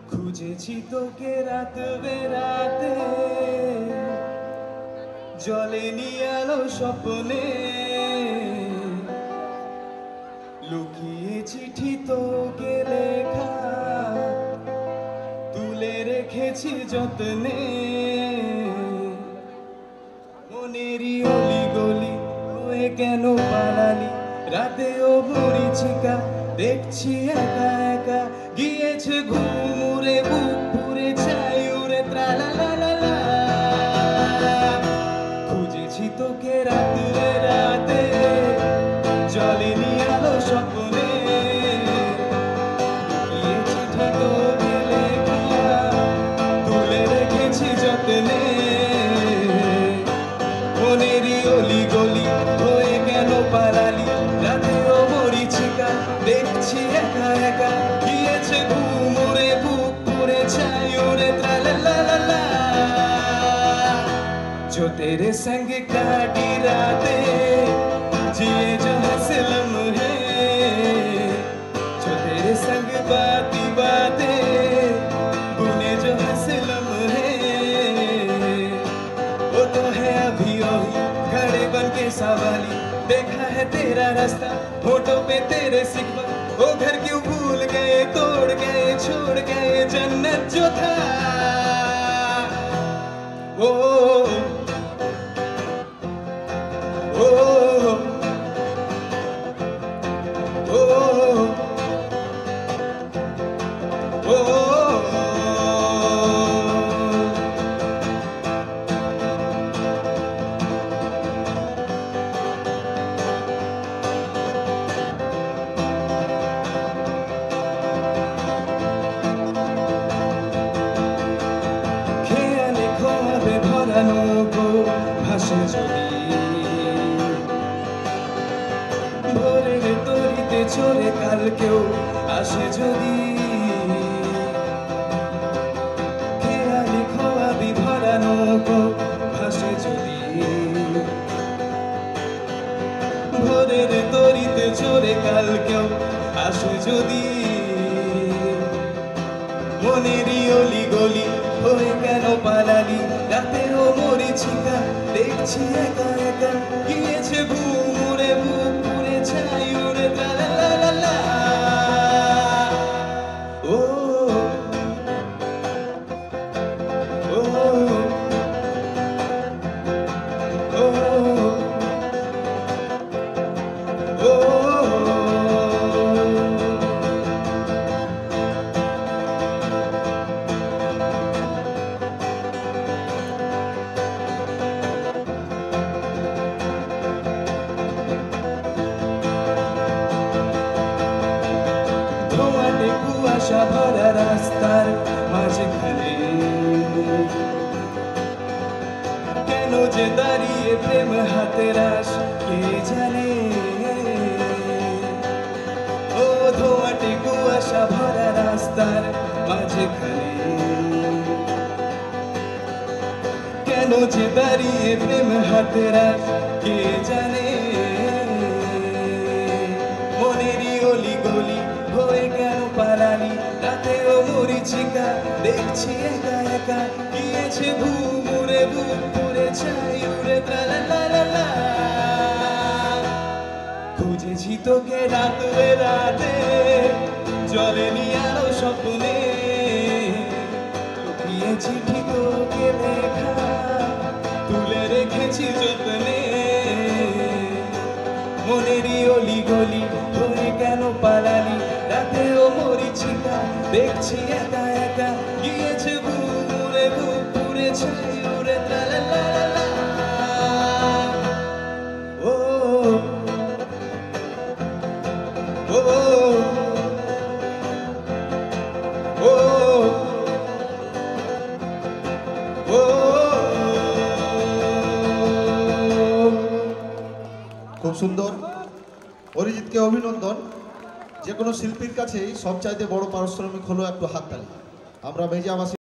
খুঁজেছি তোকে রাত বেরাতে, জ্বলেনি আলো স্বপ্নে, লুকিয়ে চিঠি তোকে লেখা তুলে রেখেছি যত্নে। মনেরই অলি গলি হয়ে কেন পালালি, রাতেও মরিচিকা দেখছি একা একা, গিয়েছে ঘুম উড়ে বুক পুরে চাই উড়ে ত্রালালালা। খুঁজেছি তোকে রাতে রাতে, জ্বলেনি আলো স্বপ্নে, লুকিয়ে চিঠি তোকে লেখা তুলে রেখেছি যত্নে। মনেরই অলি গলি হয়ে কেন পালালি, রাতেও মরিচিকা দেখছি একা একা, গিয়েছে ঘুম উড়ে বুক পুরে চাই উড়ে ত্রালালালা। जो तेरे संग काटी रातें जिए जो हंसे लम्हे, जो तेरे संग बाती बातें बुने जो हंसे लम्हे, वो तो है अभी वही खड़े बन के सवाली। देखा है तेरा रास्ता होठों पे तेरे सिक्का, वो घर क्यों भूल गए तोड़ गए छोड़ गए जन्नत जो था। ओ ভাসে যদি ভোরের তরিতে চলে কাল কেউ আসে যদি, খেয়ালি খোয়াবি ভরা নৌকো ভাসে যদি, ভোরের তরিতে চলে কাল কেউ আসে যদি। মনেরই অলি গলি হয়ে কেন পালালি, রাতেও মরিচিকা দেখছি একা একা, গিয়েছে ঘুম উড়ে বুক পুরে ছাই উড়ে ত্রালালালা। ও ও ও ও কুয়াশা ভরা রাস্তার মাঝখানে কেন যে দাঁড়িয়ে প্রেম হাতের আশ কে জানে। ও ধোঁয়াটে কুয়াশা ভরা রাস্তার মাঝখানে কেন যে দাঁড়িয়ে প্রেম হাতের আশ কে জানে। মনেরই অলি গলি হয়ে কেন পালালি, রাতেও মরিচিকা দেখছি একা একা, গিয়েছে ঘুম উড়ে বুক পুরে ছাই উড়ে ত্রালালালা। খুঁজেছি তোকে রাত বেরাতে, জ্বলেনি আলো স্বপ্নে, লুকিয়ে চিঠি তোকে লেখা তুলে রেখেছি যত্নে। মনেরই অলি গলি হয়ে কেন পালালি, রাতেও মরিচিকা দেখছি একা একা, গিয়েছে ঘুম উড়ে বুক পুরে ছাই উড়ে ত্রালালালা। ও ও ও ও খুব সুন্দর। অরিজিৎকে অভিনন্দন। যে কোনো শিল্পীর কাছেই সবচাইতে বড় পারিশ্রমিক হলো একটু হাততালি। আমরা মেজাবাসী